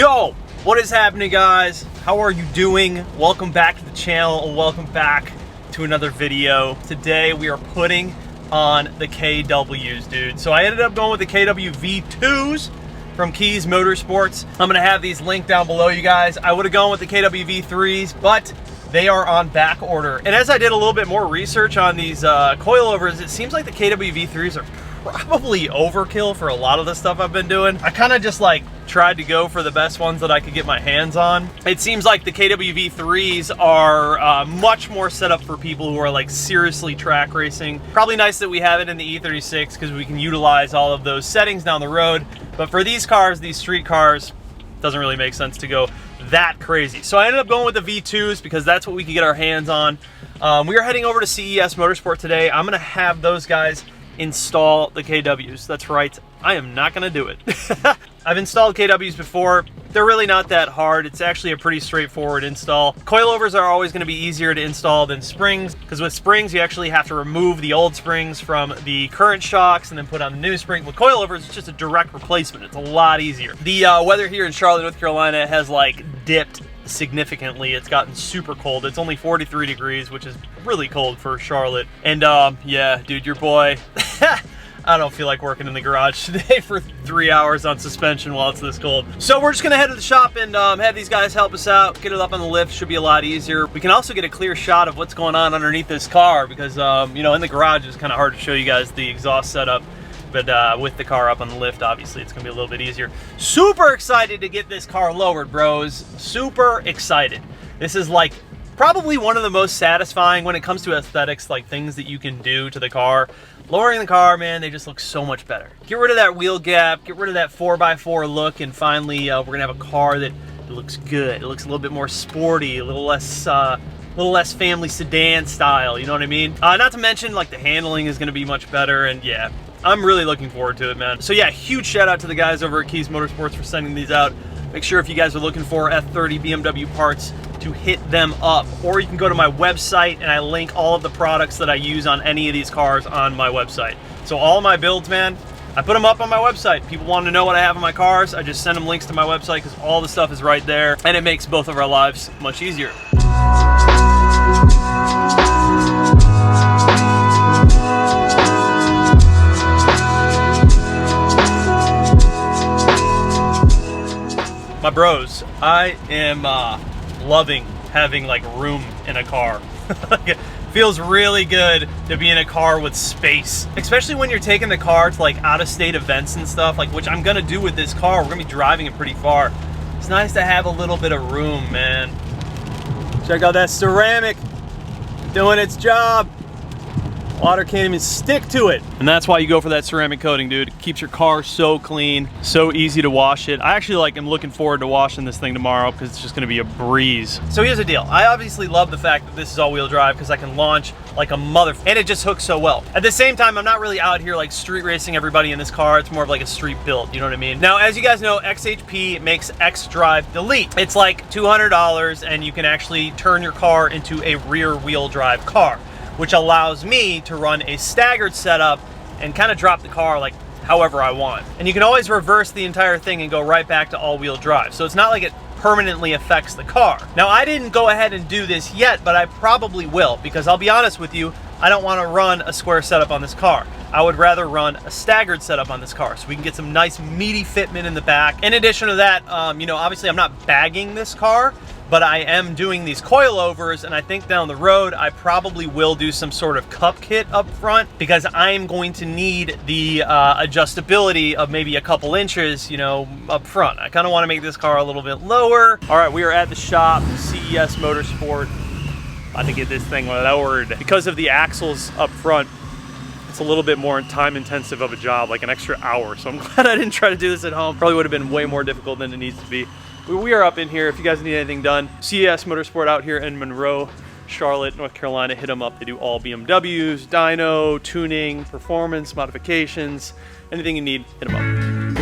Yo, what is happening, guys? How are you doing? Welcome back to the channel and welcome back to another video. Today we are putting on the KWs, dude. So I ended up going with the KW V2s from Keys Motorsports. I'm gonna have these linked down below, you guys. I would have gone with the KW V3s, but they are on back order. And as I did a little bit more research on these coilovers, it seems like the KW V3s are probably overkill for a lot of the stuff I've been doing. I kind of just like tried to go for the best ones that I could get my hands on. It seems like the KW V3s are much more set up for people who are like seriously track racing. Probably nice that we have it in the E36 because we can utilize all of those settings down the road. But for these cars, these street cars, doesn't really make sense to go that crazy. So I ended up going with the V2s because that's what we could get our hands on. We are heading over to CES Motorsport today. I'm gonna have those guys install the KWs. That's right, I am not gonna do it. I've installed KWs before. They're really not that hard. It's actually a pretty straightforward install. Coilovers are always gonna be easier to install than springs, because with springs, you actually have to remove the old springs from the current shocks and then put on the new spring. With coilovers, it's just a direct replacement. It's a lot easier. The weather here in Charlotte, North Carolina has like dipped significantly. It's gotten super cold. It's only 43 degrees, which is really cold for Charlotte. And yeah, dude, your boy, I don't feel like working in the garage today for 3 hours on suspension while it's this cold. So we're just gonna head to the shop and have these guys help us out, get it up on the lift. Should be a lot easier. We can also get a clear shot of what's going on underneath this car because, you know, in the garage it's kind of hard to show you guys the exhaust setup. But with the car up on the lift, obviously it's gonna be a little bit easier. Super excited to get this car lowered, bros. Super excited. This is like probably one of the most satisfying when it comes to aesthetics, like things that you can do to the car. Lowering the car, man, they just look so much better. Get rid of that wheel gap, get rid of that 4x4 look, and finally we're gonna have a car that looks good. It looks a little bit more sporty, a little less family sedan style, you know what I mean? Not to mention, like, the handling is gonna be much better, and yeah, I'm really looking forward to it, man. So yeah, huge shout out to the guys over at Keys Motorsports for sending these out. Make sure if you guys are looking for F30 BMW parts to hit them up, or you can go to my website and I link all of the products that I use on any of these cars on my website. So all my builds, man, I put them up on my website. People want to know what I have on my cars, I just send them links to my website because all the stuff is right there, and it makes both of our lives much easier. My bros, I am loving having like room in a car. It feels really good to be in a car with space, especially when you're taking the car to like out-of-state events and stuff, like which I'm gonna do with this car. We're gonna be driving it pretty far. It's nice to have a little bit of room, man. Check out that ceramic doing its job. Water can't even stick to it. And that's why you go for that ceramic coating, dude. It keeps your car so clean, so easy to wash it. I actually like am looking forward to washing this thing tomorrow because it's just gonna be a breeze. So here's the deal. I obviously love the fact that this is all-wheel drive because I can launch like a mother, and it just hooks so well. At the same time, I'm not really out here like street racing everybody in this car. It's more of like a street build, you know what I mean? Now, as you guys know, XHP makes xDrive Delete. It's like $200 and you can actually turn your car into a rear-wheel drive car, which allows me to run a staggered setup and kind of drop the car like however I want. And you can always reverse the entire thing and go right back to all-wheel drive. So it's not like it permanently affects the car. Now, I didn't go ahead and do this yet, but I probably will, because I'll be honest with you, I don't want to run a square setup on this car. I would rather run a staggered setup on this car so we can get some nice meaty fitment in the back. In addition to that, you know, obviously I'm not bagging this car, but I am doing these coilovers, and I think down the road I probably will do some sort of cup kit up front because I'm going to need the adjustability of maybe a couple inches, you know, up front. I kind of want to make this car a little bit lower. All right, we are at the shop, CES Motorsport. About to get this thing lowered. Because of the axles up front, it's a little bit more time intensive of a job, like an extra hour. So I'm glad I didn't try to do this at home. Probably would have been way more difficult than it needs to be. We are up in here if you guys need anything done. CES Motorsport out here in Monroe, Charlotte, North Carolina. Hit them up. They do all BMWs, dyno, tuning, performance, modifications, anything you need, hit them up.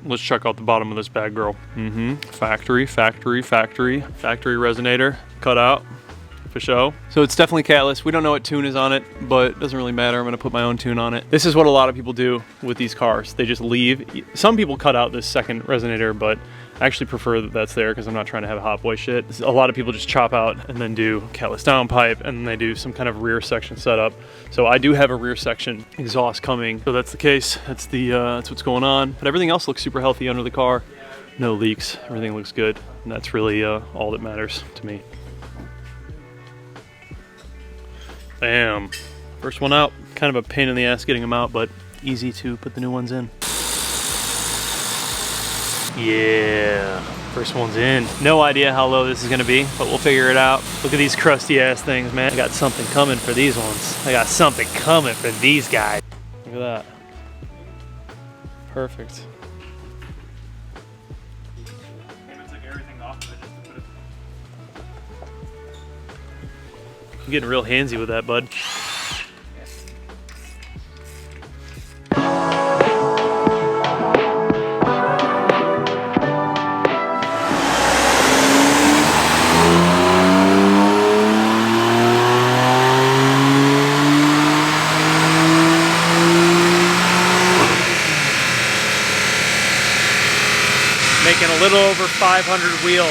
let's check out the bottom of this bad girl. Factory resonator cut out for show. So it's definitely catless. We don't know what tune is on it, but it doesn't really matter. I'm gonna put my own tune on it. This is what a lot of people do with these cars. They just leave. Some people cut out this second resonator, but I actually prefer that that's there because I'm not trying to have hot boy shit. A lot of people just chop out and then do catless downpipe, and then they do some kind of rear section setup. So I do have a rear section exhaust coming. So that's the case. That's what's going on. But everything else looks super healthy under the car. No leaks. Everything looks good. And that's really all that matters to me. Bam. First one out. Kind of a pain in the ass getting them out, but easy to put the new ones in. Yeah, first one's in. No idea how low this is gonna be, but we'll figure it out. Look at these crusty ass things, man. I got something coming for these ones. I got something coming for these guys. Look at that. Perfect. I'm getting real handsy with that, bud. Making a little over 500 wheel.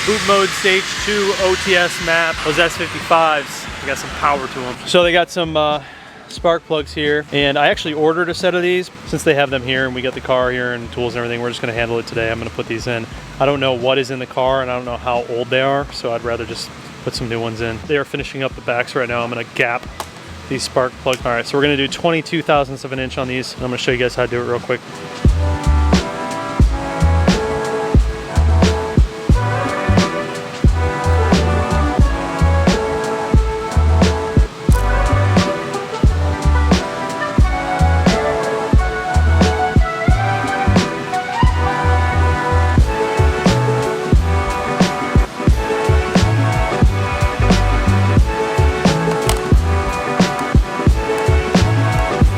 Boot mode stage 2 OTS map. Those S55s, they got some power to them. So they got some spark plugs here, and I actually ordered a set of these. Since they have them here and we got the car here and tools and everything, we're just gonna handle it today. I'm gonna put these in. I don't know what is in the car and I don't know how old they are, so I'd rather just put some new ones in. They are finishing up the backs right now. I'm gonna gap these spark plugs. All right, so we're gonna do 22 thousandths of an inch on these. I'm gonna show you guys how to do it real quick.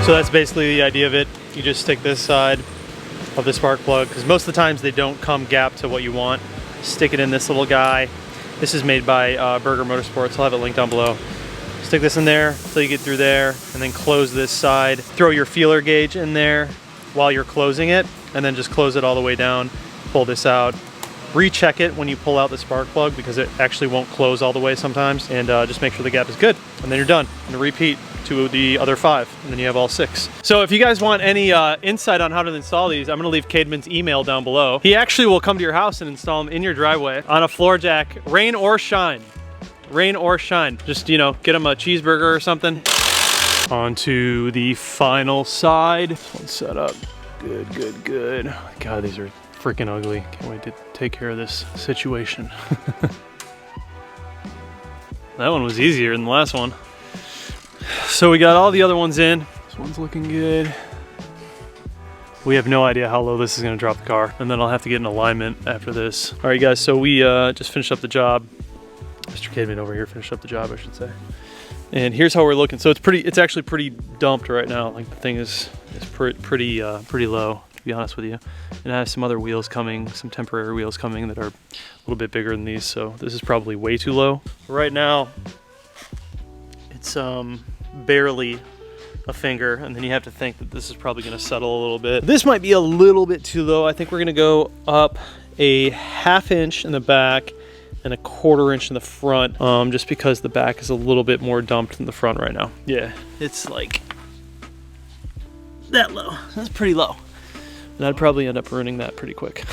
So that's basically the idea of it. You just stick this side of the spark plug, because most of the times they don't come gap to what you want. Stick it in this little guy. This is made by Berger Motorsports. I'll have it linked down below. Stick this in there until you get through there, and then close this side. Throw your feeler gauge in there while you're closing it, and then just close it all the way down. Pull this out. Recheck it when you pull out the spark plug, because it actually won't close all the way sometimes, and just make sure the gap is good, and then you're done. And repeat to the other 5, and then you have all 6. So if you guys want any insight on how to install these, I'm gonna leave Cademan's email down below. He actually will come to your house and install them in your driveway on a floor jack, rain or shine. Rain or shine. Just, you know, get him a cheeseburger or something. On to the final side. This one's set up. Good, good, good. God, these are freaking ugly. Can't wait to take care of this situation. That one was easier than the last one. So we got all the other ones in. This one's looking good. We have no idea how low this is gonna drop the car, and then I'll have to get an alignment after this. All right, guys, so we just finished up the job. Mr. Cademan over here finished up the job, I should say. And here's how we're looking. So it's actually pretty dumped right now. Like, the thing is pretty low, to be honest with you. And I have some other wheels coming, some temporary wheels coming that are a little bit bigger than these, so this is probably way too low. Right now, it's barely a finger, and then you have to think that this is probably gonna settle a little bit. This might be a little bit too low. I think we're gonna go up a 1/2 inch in the back and a 1/4 inch in the front, just because the back is a little bit more dumped than the front right now. Yeah, it's like that low. That's pretty low. And I'd probably end up ruining that pretty quick.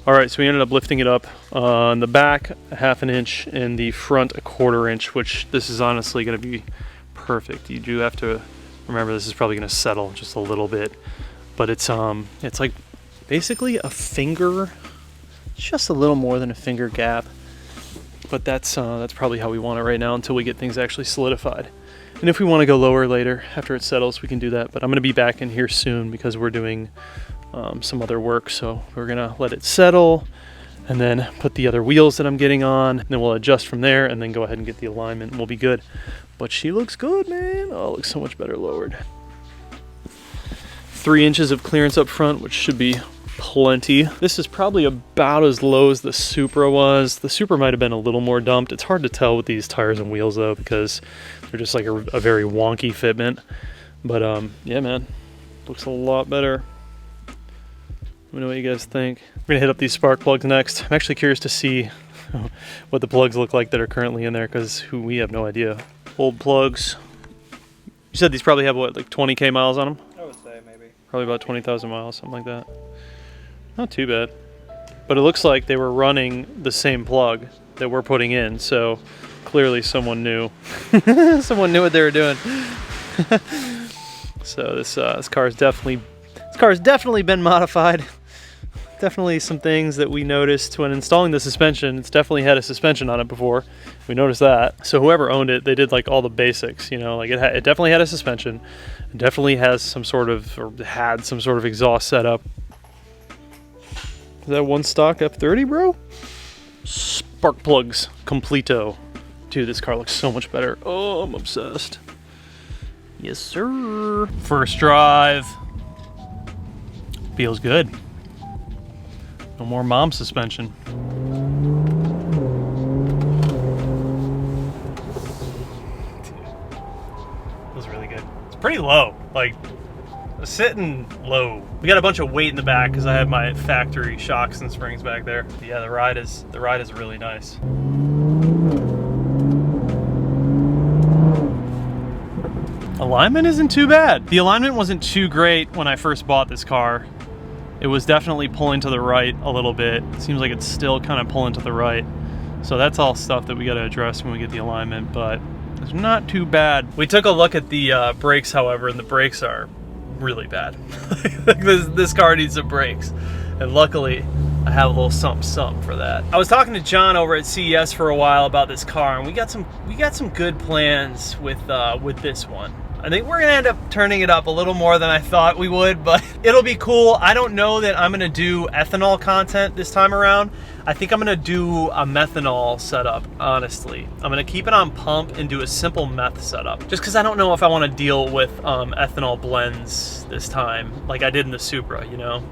All right, so we ended up lifting it up on the back a 1/2 inch and the front a 1/4 inch, which this is honestly gonna be perfect. You do have to remember this is probably gonna settle just a little bit, but it's like basically a finger, just a little more than a finger gap. But that's probably how we want it right now until we get things actually solidified. And if we want to go lower later after it settles, we can do that. But I'm gonna be back in here soon because we're doing some other work, so we're gonna let it settle and then put the other wheels that I'm getting on, and then we'll adjust from there and then go ahead and get the alignment and we'll be good. But she looks good, man. Oh, it looks so much better lowered. 3 inches of clearance up front, which should be plenty. This is probably about as low as the Supra was. The Supra might have been a little more dumped. It's hard to tell with these tires and wheels though, because they're just like a very wonky fitment. But yeah, man, looks a lot better. Let me know what you guys think. We're gonna hit up these spark plugs next. I'm actually curious to see what the plugs look like that are currently in there, because we have no idea. Old plugs. You said these probably have what, like 20K miles on them? I would say maybe. Probably about 20,000 miles, something like that. Not too bad. But it looks like they were running the same plug that we're putting in, so clearly someone knew. Someone knew what they were doing. So this car has definitely been modified. Definitely some things that we noticed when installing the suspension. It's definitely had a suspension on it before. We noticed that. So whoever owned it, they did like all the basics, you know, like it definitely had a suspension. It definitely has some sort of, or had some sort of exhaust setup. Is that one stock F30, bro? Spark plugs, completo. Dude, this car looks so much better. Oh, I'm obsessed. Yes, sir. First drive. Feels good. No more mom suspension. Feels really good. It's pretty low, like sitting low. We got a bunch of weight in the back because I have my factory shocks and springs back there. But yeah, the ride is really nice. Alignment isn't too bad. The alignment wasn't too great when I first bought this car. It was definitely pulling to the right a little bit. It seems like it's still kind of pulling to the right. So that's all stuff that we got to address when we get the alignment, but it's not too bad. We took a look at the brakes, however, and the brakes are really bad. This car needs some brakes. And luckily, I have a little something for that. I was talking to John over at CES for a while about this car, and we got some good plans with this one. I think we're gonna end up turning it up a little more than I thought we would, but it'll be cool. I don't know that I'm gonna do ethanol content this time around. I think I'm gonna do a methanol setup, honestly. I'm gonna keep it on pump and do a simple meth setup, just because I don't know if I wanna deal with ethanol blends this time, like I did in the Supra, you know?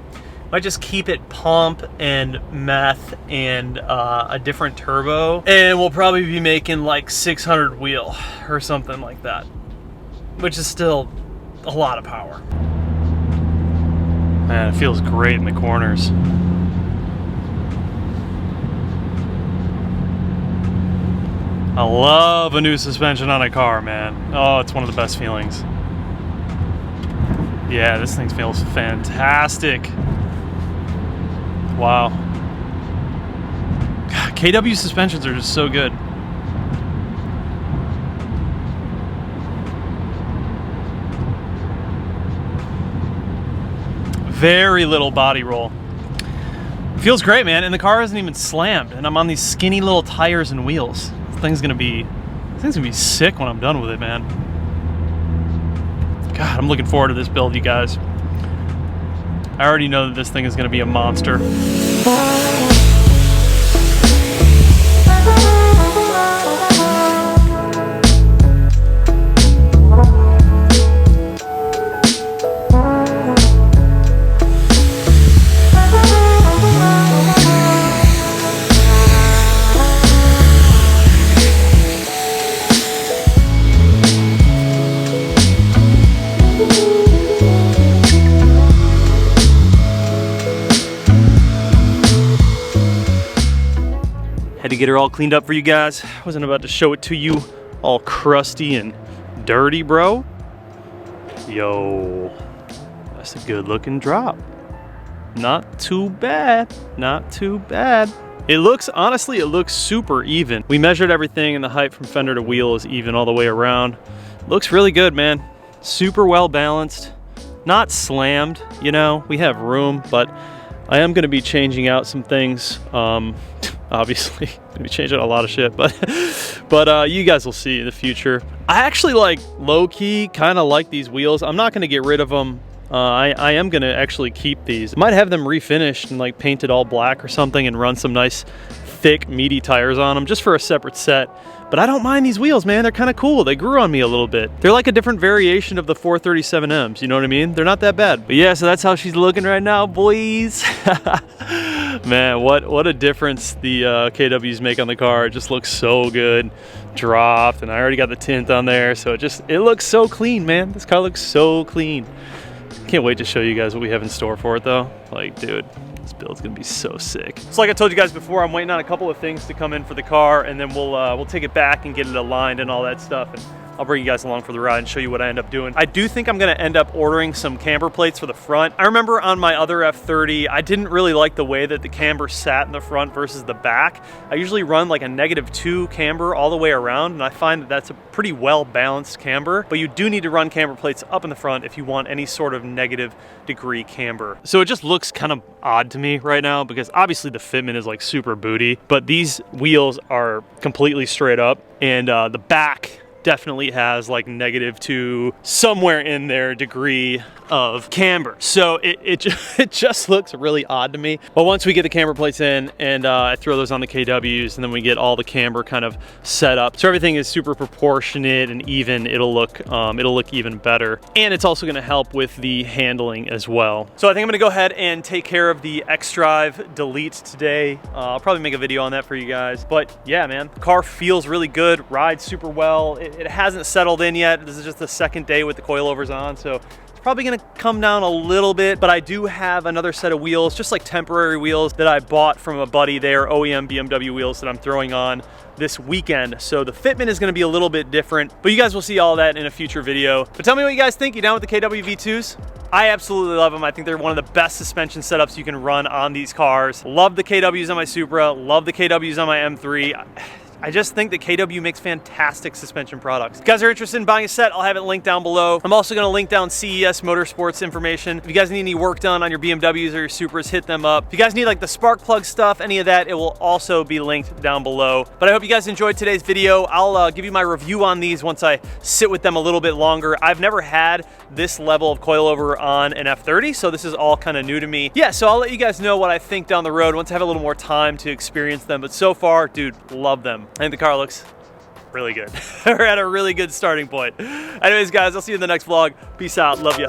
Might just keep it pump and meth and a different turbo, and we'll probably be making like 600 wheel or something like that, which is still a lot of power. Man, it feels great in the corners. I love a new suspension on a car, man. Oh, it's one of the best feelings. Yeah, this thing feels fantastic. Wow. God, KW suspensions are just so good. Very little body roll. Feels great, man, and the car isn't even slammed, and I'm on these skinny little tires and wheels. This thing's gonna be sick when I'm done with it, man. God, I'm looking forward to this build, you guys. I already know that this thing is gonna be a monster. Had to get her all cleaned up for you guys. I wasn't about to show it to you all crusty and dirty, bro. Yo, that's a good looking drop. Not too bad, not too bad. It looks, honestly, it looks super even. We measured everything and the height from fender to wheel is even all the way around. Looks really good, man. Super well balanced, not slammed, you know, we have room, but I am gonna be changing out some things. Obviously, gonna be changing a lot of shit, but you guys will see in the future. I actually like low-key kind of like these wheels. I'm not gonna get rid of them. I am gonna actually keep these. Might have them refinished and like painted all black or something and run some nice thick, meaty tires on them just for a separate set. But I don't mind these wheels, man. They're kind of cool. They grew on me a little bit. They're like a different variation of the 437Ms, you know what I mean? They're not that bad. But yeah, so that's how she's looking right now, boys. Man, what a difference the KWs make on the car. It just looks so good. Dropped, and I already got the tint on there, so it looks so clean, man. This car looks so clean. Can't wait to show you guys what we have in store for it, though. Like, dude, this build's gonna be so sick. So like I told you guys before, I'm waiting on a couple of things to come in for the car, and then we'll take it back and get it aligned and all that stuff. And I'll bring you guys along for the ride and show you what I end up doing. I do think I'm gonna end up ordering some camber plates for the front. I remember on my other F30, I didn't really like the way that the camber sat in the front versus the back. I usually run like a -2 camber all the way around, and I find that that's a pretty well-balanced camber, but you do need to run camber plates up in the front if you want any sort of -degree camber. So it just looks kind of odd to me right now because obviously the fitment is like super booty, but these wheels are completely straight up, and the back definitely has like -2 somewhere in there degree of camber. So it just looks really odd to me. But once we get the camber plates in and I throw those on the KWs, and then we get all the camber kind of set up, so everything is super proportionate and even, it'll look even better. And it's also gonna help with the handling as well. So I think I'm gonna go ahead and take care of the X-Drive delete today. I'll probably make a video on that for you guys. But yeah, man, the car feels really good, rides super well. It hasn't settled in yet. This is just the second day with the coilovers on, so probably gonna come down a little bit, but I do have another set of wheels, just like temporary wheels that I bought from a buddy there, OEM BMW wheels that I'm throwing on this weekend. So the fitment is gonna be a little bit different, but you guys will see all that in a future video. But tell me what you guys think. You down with the KW V2s? I absolutely love them. I think they're one of the best suspension setups you can run on these cars. Love the KWs on my Supra, love the KWs on my M3. I just think that KW makes fantastic suspension products. If you guys are interested in buying a set, I'll have it linked down below. I'm also gonna link down CES Motorsports information. If you guys need any work done on your BMWs or your Supras, hit them up. If you guys need like the spark plug stuff, any of that, it will also be linked down below. But I hope you guys enjoyed today's video. I'll give you my review on these once I sit with them a little bit longer. I've never had this level of coilover on an F30, so this is all kind of new to me. Yeah, so I'll let you guys know what I think down the road once I have a little more time to experience them. But so far, dude, love them. I think the car looks really good. We're at a really good starting point. Anyways, guys, I'll see you in the next vlog. Peace out. Love ya.